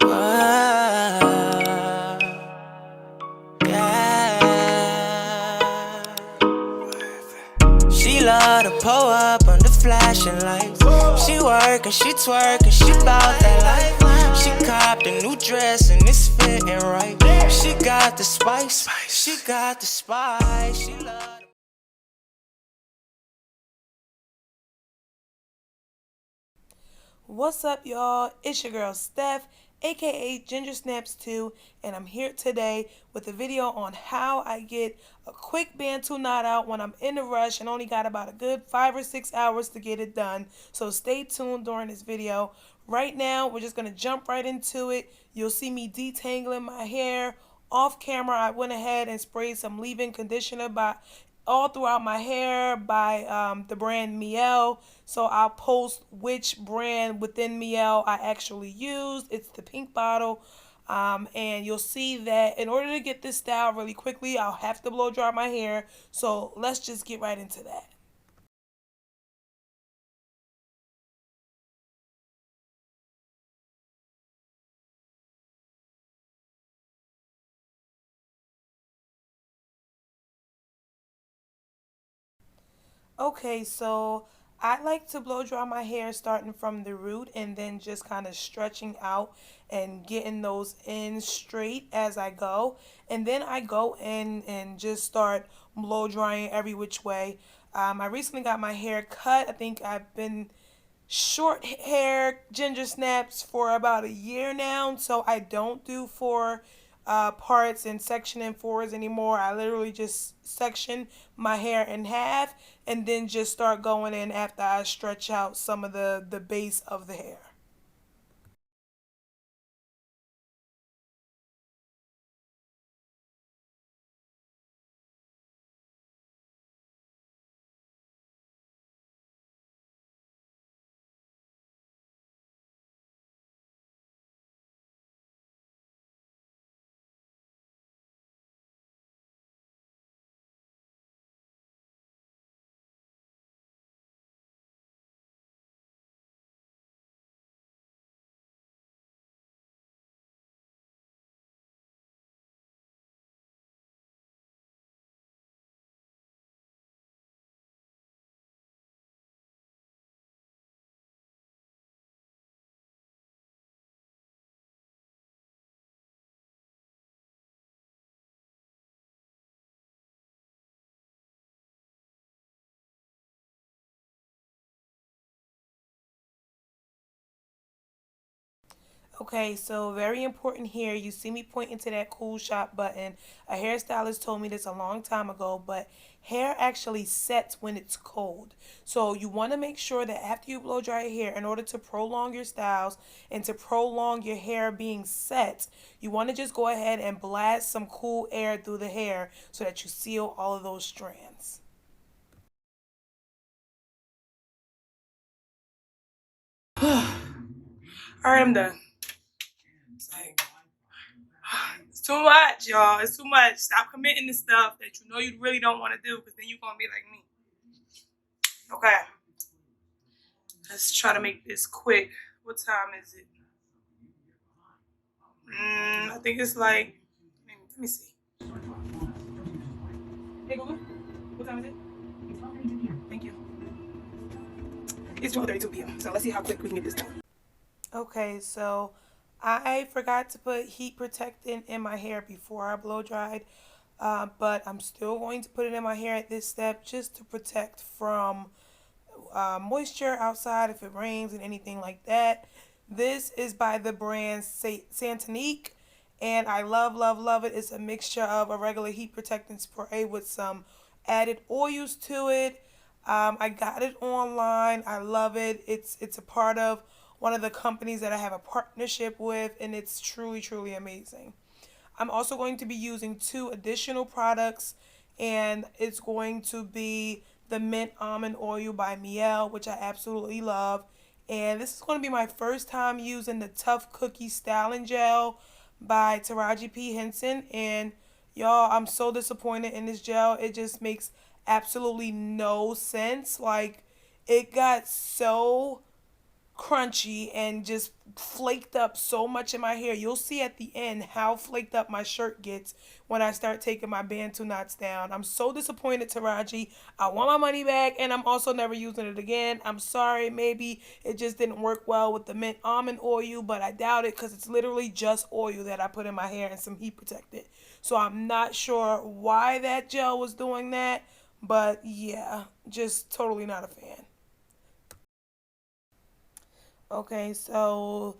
She love to pull up under flashing lights. She work and she twerk and she bout that life. She copped a new dress and it's fitting right. She got the spice, she got the spice. She love. What's up, y'all? It's your girl Steph, aka GINGERSNAPPS2, and I'm here today with a video on how I get a quick Bantu knot out when I'm in a rush and only got about a good 5 or 6 hours to get it done. So stay tuned during this video. Right now, we're just gonna jump right into it. You'll see me detangling my hair. Off camera, I went ahead and sprayed some leave-in conditioner all throughout my hair by the brand Mielle. So I'll post which brand within Mielle I actually used. It's the pink bottle. And you'll see that in order to get this style really quickly, I'll have to blow dry my hair. So let's just get right into that. Okay, so I like to blow dry my hair starting from the root and then just kind of stretching out and getting those ends straight as I go. And then I go in and just start blow drying every which way. I recently got my hair cut. I think I've been short hair ginger snaps for about a year now, so I don't do four parts and section in fours anymore. I literally just section my hair in half and then just start going in after I stretch out some of the base of the hair. Okay, so very important here. You see me pointing to that cool shop button. A hairstylist told me this a long time ago, but hair actually sets when it's cold. So you want to make sure that after you blow dry your hair, in order to prolong your styles and to prolong your hair being set, you want to just go ahead and blast some cool air through the hair so that you seal all of those strands. All right, I'm done. It's too much, y'all. It's too much. Stop committing to stuff that you know you really don't want to do, because then you're going to be like me. Okay. Let's try to make this quick. What time is it? I think it's like, let me see. Hey, Google. What time is it? Thank you. It's 12:32 p.m. So let's see how quick we can get this done. Okay, so I forgot to put heat protectant in my hair before I blow dried, but I'm still going to put it in my hair at this step just to protect from moisture outside if it rains and anything like that. This is by the brand Santinique, and I love it. It's a mixture of a regular heat protectant spray with some added oils to it. I got it online. I love it. It's a part of one of the companies that I have a partnership with, and it's truly amazing. I'm also going to be using 2 additional products, and it's going to be the mint almond oil by Mielle, which I absolutely love. And this is going to be my first time using the Tough Cookie Styling Gel by Taraji P. Henson. And y'all, I'm so disappointed in this gel. It just makes absolutely no sense. Like, it got so crunchy and just flaked up so much in my hair. You'll see at the end how flaked up my shirt gets when I start taking my Bantu knots down. I'm so disappointed, Taraji. I want my money back, and I'm also never using it again. I'm sorry, maybe it just didn't work well with the mint almond oil, but I doubt it because it's literally just oil that I put in my hair and some heat protectant. So I'm not sure why that gel was doing that, but yeah, just totally not a fan. Okay, so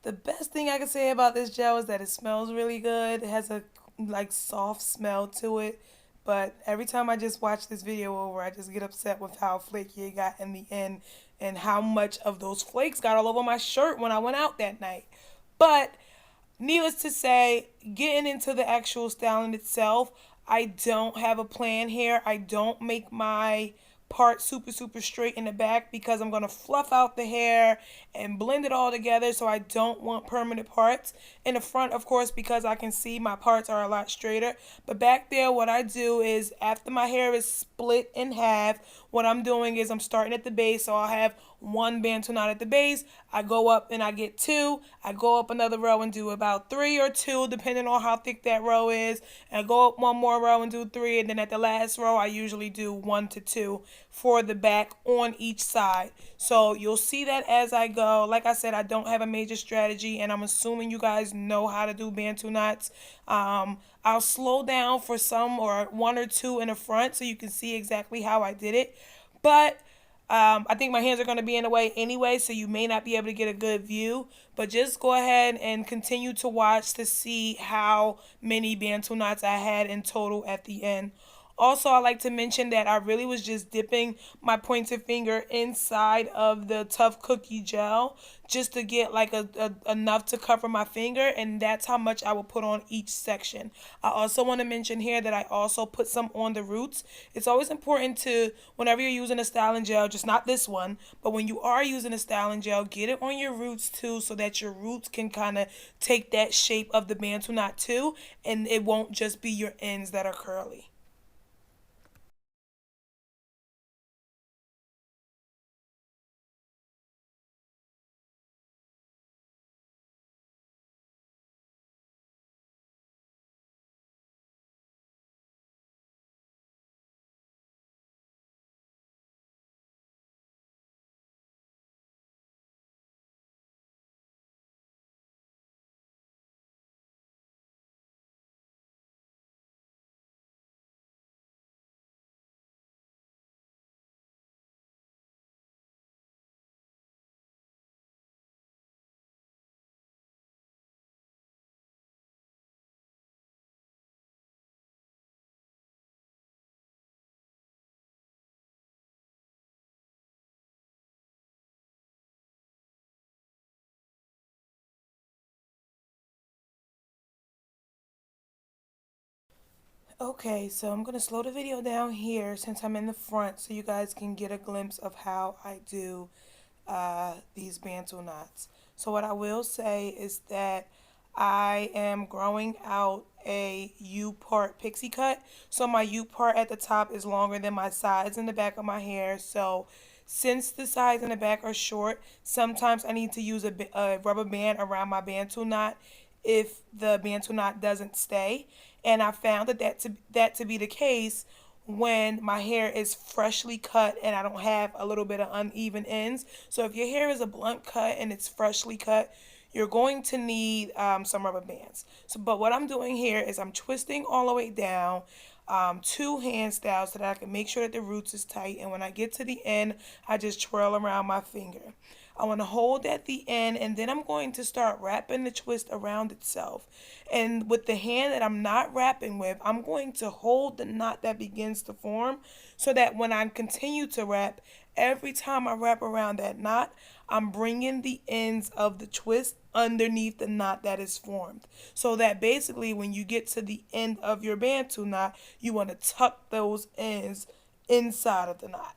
the best thing I can say about this gel is that it smells really good. It has a like soft smell to it. But every time I just watch this video over, I just get upset with how flaky it got in the end and how much of those flakes got all over my shirt when I went out that night. But needless to say, getting into the actual styling itself, I don't have a plan here. I don't make my part super straight in the back because I'm going to fluff out the hair and blend it all together, so I don't want permanent parts. In the front, of course, because I can see my parts are a lot straighter. But back there, what I do is after my hair is split in half, what I'm doing is I'm starting at the base, so I'll have one Bantu knot at the base. I go up and I get two. I go up another row and do about three or two, depending on how thick that row is. And I go up one more row and do three. And then at the last row, I usually do 1 to 2 for the back on each side. So you'll see that as I go. Like I said, I don't have a major strategy, and I'm assuming you guys know how to do Bantu knots. I'll slow down for some or one or two in the front so you can see exactly how I did it. But I think my hands are going to be in the way anyway, so you may not be able to get a good view. But just go ahead and continue to watch to see how many Bantu knots I had in total at the end. Also, I like to mention that I really was just dipping my pointer finger inside of the tough cookie gel just to get like enough to cover my finger, and that's how much I will put on each section. I also want to mention here that I also put some on the roots. It's always important to, whenever you're using a styling gel, just not this one, but when you are using a styling gel, get it on your roots too, so that your roots can kind of take that shape of the Bantu knot too, and it won't just be your ends that are curly. Okay, so I'm going to slow the video down here since I'm in the front so you guys can get a glimpse of how I do these Bantu knots. So what I will say is that I am growing out a U part pixie cut. So my U part at the top is longer than my sides in the back of my hair. So since the sides in the back are short, sometimes I need to use a rubber band around my Bantu knot if the Bantu knot doesn't stay. And I found that to be the case when my hair is freshly cut and I don't have a little bit of uneven ends. So if your hair is a blunt cut and it's freshly cut, you're going to need some rubber bands. So, but what I'm doing here is I'm twisting all the way down, two hand styles so that I can make sure that the roots is tight. And when I get to the end, I just twirl around my finger. I want to hold at the end, and then I'm going to start wrapping the twist around itself. And with the hand that I'm not wrapping with, I'm going to hold the knot that begins to form so that when I continue to wrap, every time I wrap around that knot, I'm bringing the ends of the twist underneath the knot that is formed. So that basically when you get to the end of your Bantu knot, you want to tuck those ends inside of the knot.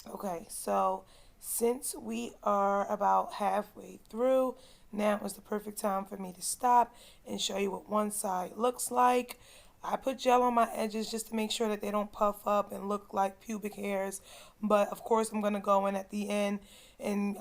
Okay, so since we are about halfway through, now is the perfect time for me to stop and show you what one side looks like. I put gel on my edges just to make sure that they don't puff up and look like pubic hairs. But of course, I'm going to go in at the end and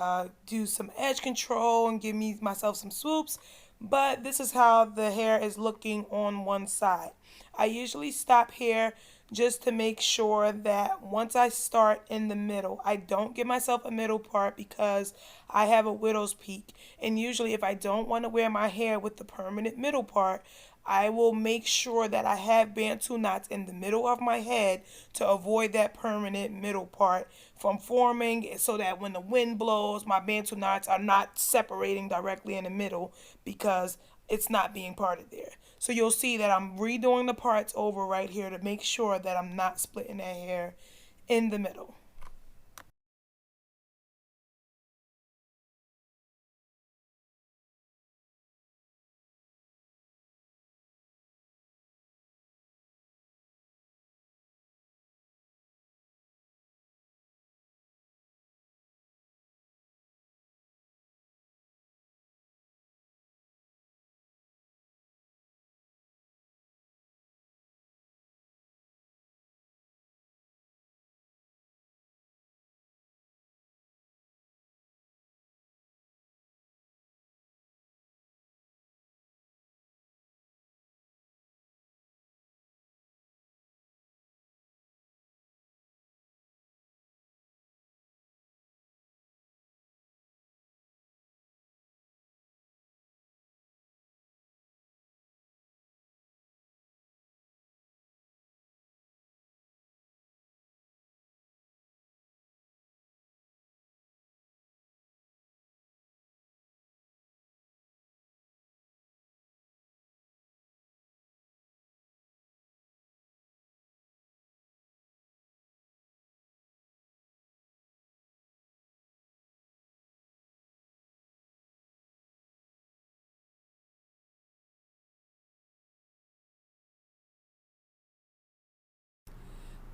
do some edge control and give myself some swoops. But this is how the hair is looking on one side. I usually stop here just to make sure that once I start in the middle, I don't give myself a middle part because I have a widow's peak. And usually, if I don't want to wear my hair with the permanent middle part, I will make sure that I have Bantu knots in the middle of my head to avoid that permanent middle part from forming so that when the wind blows, my Bantu knots are not separating directly in the middle because it's not being parted there. So you'll see that I'm redoing the parts over right here to make sure that I'm not splitting that hair in the middle.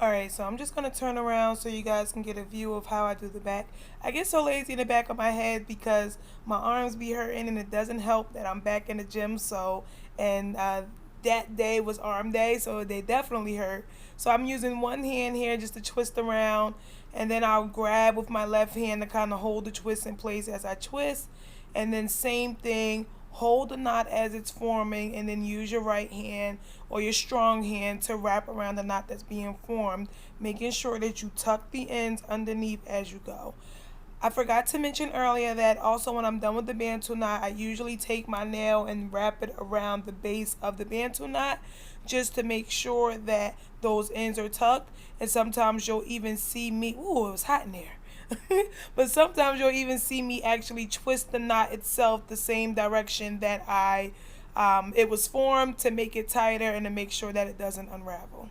Alright, so I'm just going to turn around so you guys can get a view of how I do the back. I get so lazy in the back of my head because my arms be hurting and it doesn't help that I'm back in the gym. So, and that day was arm day, so they definitely hurt. So I'm using one hand here just to twist around, and then I'll grab with my left hand to kind of hold the twist in place as I twist. And then same thing, hold the knot as it's forming, and then use your right hand or your strong hand to wrap around the knot that's being formed, making sure that you tuck the ends underneath as you go. I forgot to mention earlier that also when I'm done with the Bantu knot, I usually take my nail and wrap it around the base of the Bantu knot just to make sure that those ends are tucked. And sometimes you'll even see me, ooh, it was hot in there. But sometimes you'll even see me actually twist the knot itself the same direction that it was formed to make it tighter and to make sure that it doesn't unravel.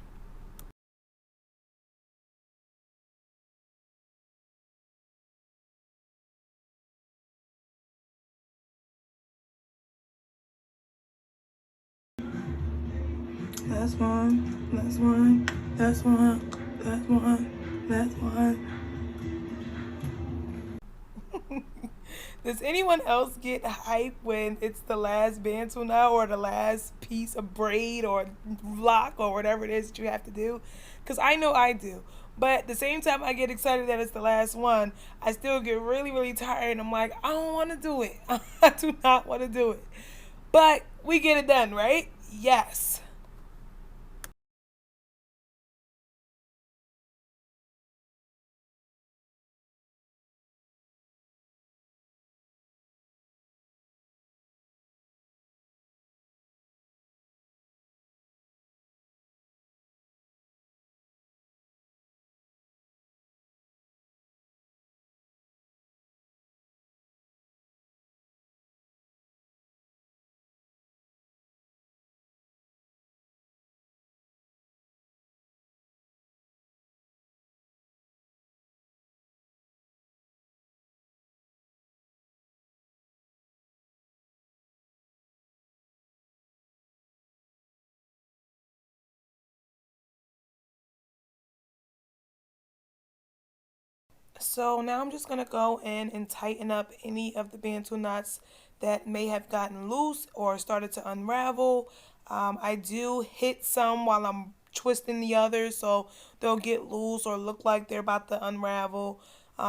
Last one, last one, last one, last one, last one. Does anyone else get hype when it's the last Bantu knot or the last piece of braid or lock or whatever it is that you have to do? Because I know I do. But at the same time, I get excited that it's the last one. I still get really, really tired. I'm like, I don't want to do it. I do not want to do it. But we get it done, right? Yes. So now I'm just going to go in and tighten up any of the Bantu knots that may have gotten loose or started to unravel. I do hit some while I'm twisting the others, so they'll get loose or look like they're about to unravel.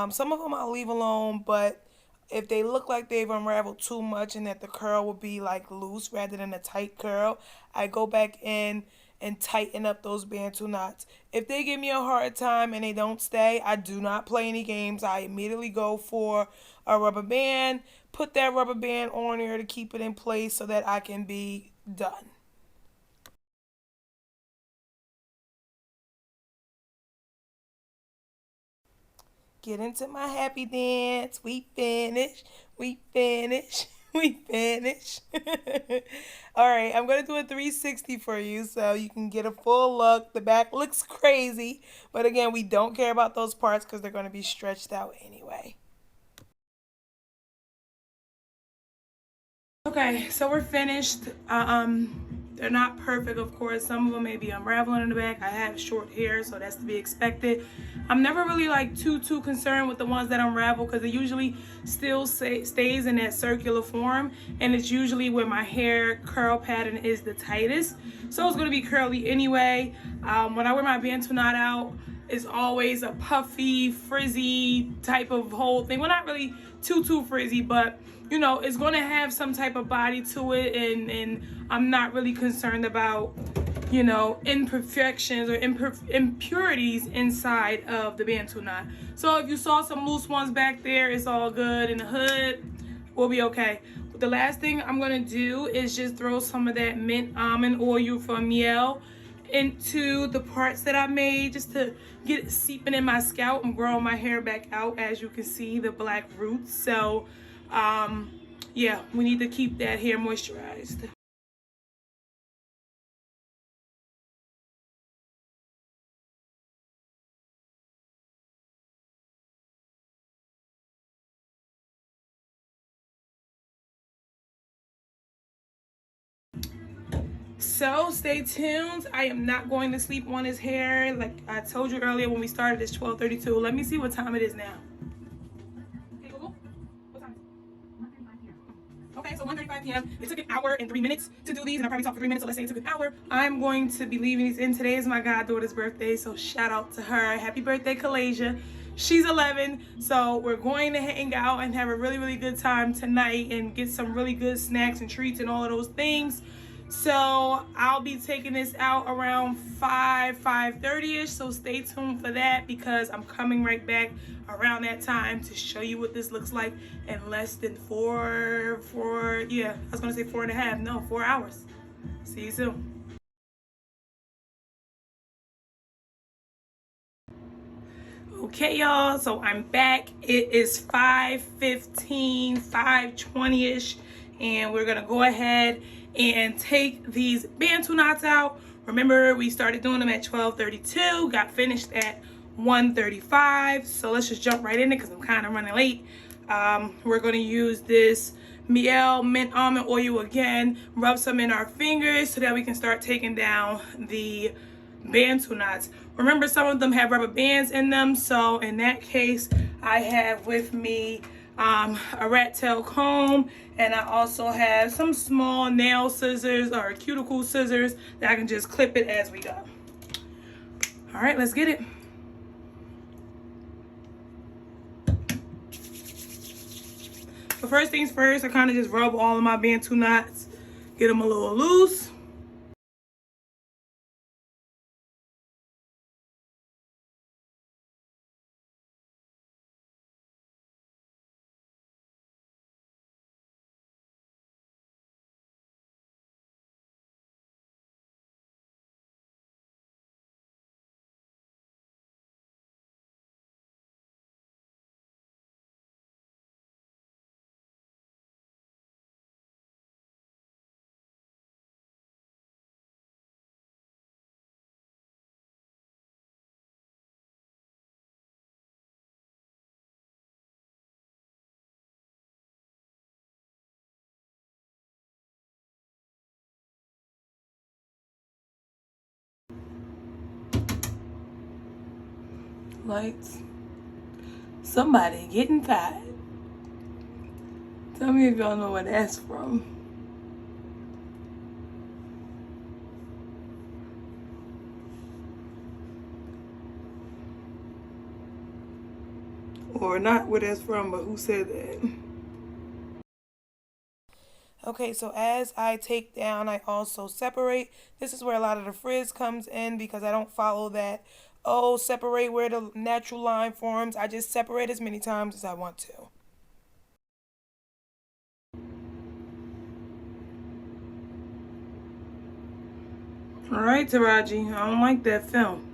Some of them I'll leave alone, but if they look like they've unraveled too much and that the curl will be like loose rather than a tight curl, I go back in and tighten up those Bantu knots. If they give me a hard time and they don't stay, I do not play any games. I immediately go for a rubber band, put that rubber band on there to keep it in place so that I can be done. Get into my happy dance. We finish. We finish. We finish. All right, I'm going to do a 360 for you so you can get a full look. The back looks crazy, but again, we don't care about those parts because they're going to be stretched out anyway. Okay, so we're finished. They're not perfect, of course. Some of them may be unraveling in the back. I have short hair, so that's to be expected. I'm never really like too concerned with the ones that unravel because it usually still stays in that circular form, and it's usually where my hair curl pattern is the tightest. So it's gonna be curly anyway. When I wear my Bantu knot out, it's always a puffy, frizzy type of whole thing. Well, not really too frizzy, but you know, it's going to have some type of body to it, and I'm not really concerned about, you know, imperfections or impurities inside of the Bantu knot. So if you saw some loose ones back there, it's all good. In the hood, we'll be okay. The last thing I'm going to do is just throw some of that mint almond oil from Mielle into the parts that I made just to get it seeping in my scalp. I'm growing my hair back out, as you can see, the black roots. So yeah, we need to keep that hair moisturized. So stay tuned. I am not going to sleep on his hair. Like I told you earlier when we started, it's 12:32. Let me see what time it is now. Hey Google, what time is it? Okay, so 1:35 p.m. It took an hour and 3 minutes to do these, and I probably talked for 3 minutes, so let's say it took an hour. I'm going to be leaving these in. Today is my goddaughter's birthday, so shout out to her. Happy birthday, Kalasia. She's 11, so we're going to hang out and have a really good time tonight and get some really good snacks and treats and all of those things. So I'll be taking this out around 5:30ish, so stay tuned for that because I'm coming right back around that time to show you what this looks like in less than yeah, I was gonna say 4.5, no, 4 hours. See you soon. Okay, y'all, so I'm back. It is 5:15, 5:20ish, and we're gonna go ahead and take these Bantu knots out. Remember, we started doing them at 12:32, got finished at 1:35. So let's just jump right in it because I'm kind of running late. We're gonna use this Mielle mint almond oil again, rub some in our fingers so that we can start taking down the Bantu knots. Remember, some of them have rubber bands in them, so in that case I have with me a rat tail comb, and I also have some small nail scissors or cuticle scissors that I can just clip it as we go. All right, let's get it. But first things first, I kind of just rub all of my Bantu knots, get them a little loose. Lights. Somebody getting fat. Tell me if y'all know where that's from. Or not where that's from, but who said that? Okay, so as I take down, I also separate. This is where a lot of the frizz comes in because I don't follow that, oh, separate where the natural line forms. I just separate as many times as I want to. All right, Taraji, I don't like that film.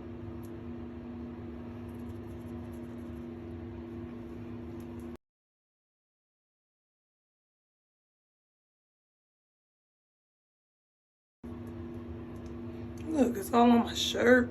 Look, it's all on my shirt.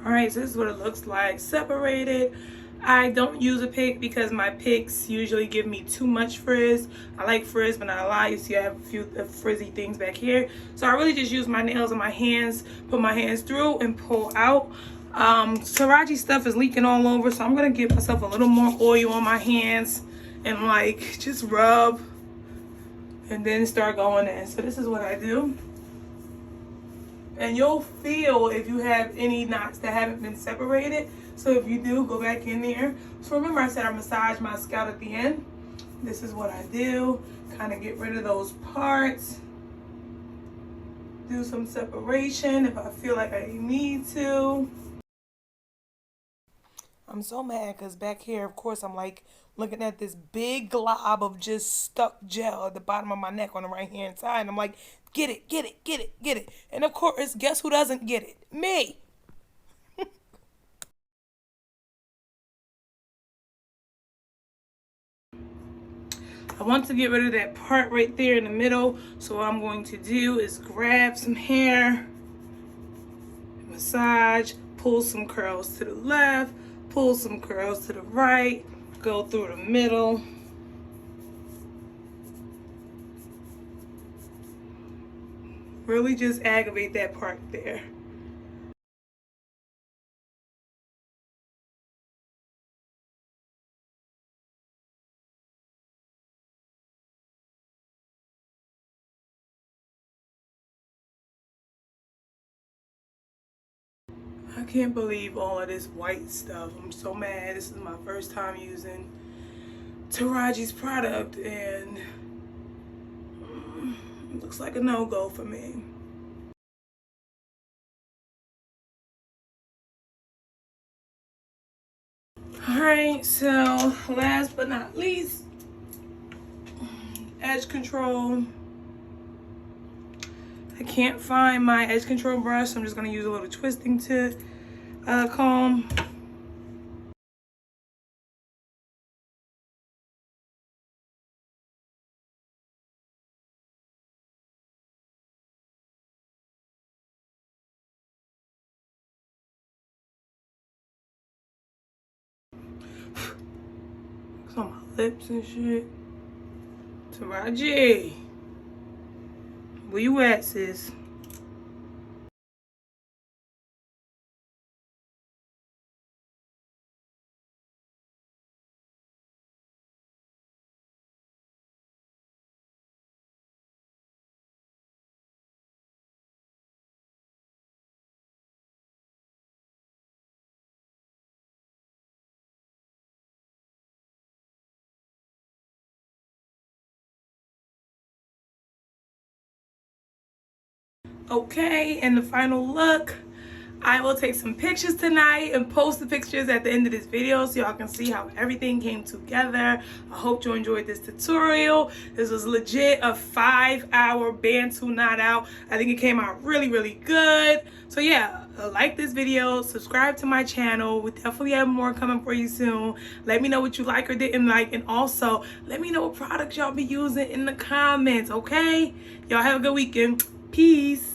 All right, so this is what it looks like separated. I don't use a pick because my picks usually give me too much frizz. I like frizz, but not a lot. You see I have a few frizzy things back here. So I really just use my nails and my hands, put my hands through and pull out. Taraji stuff is leaking all over, so I'm gonna give myself a little more oil on my hands and like just rub and then start going in. So this is what I do. And you'll feel if you have any knots that haven't been separated. So if you do, go back in there. So remember I said I massage my scalp at the end. This is what I do. Kind of get rid of those parts. Do some separation if I feel like I need to. I'm so mad because back here, of course, I'm like looking at this big glob of just stuck gel at the bottom of my neck on the right hand side. And I'm like, get it, get it, get it, get it. And of course, guess who doesn't get it? Me. I want to get rid of that part right there in the middle. So what I'm going to do is grab some hair, massage, pull some curls to the left, pull some curls to the right, go through the middle. Really just aggravate that part there. I can't believe all of this white stuff. I'm so mad. This is my first time using Taraji's product and it looks like a no-go for me. Alright, so last but not least, edge control. I can't find my edge control brush, so I'm just going to use a little twisting to comb. It's on my lips and shit. Taraji, where you at, sis? Okay, and the final look. I will take some pictures tonight and post the pictures at the end of this video so y'all can see how everything came together. I hope you enjoyed this tutorial. This was legit a 5-hour Bantu knot out. I think it came out really, really good. So yeah, like this video, subscribe to my channel. We definitely have more coming for you soon. Let me know what you like or didn't like, and also let me know what products y'all be using in the comments, okay? Y'all have a good weekend. Peace.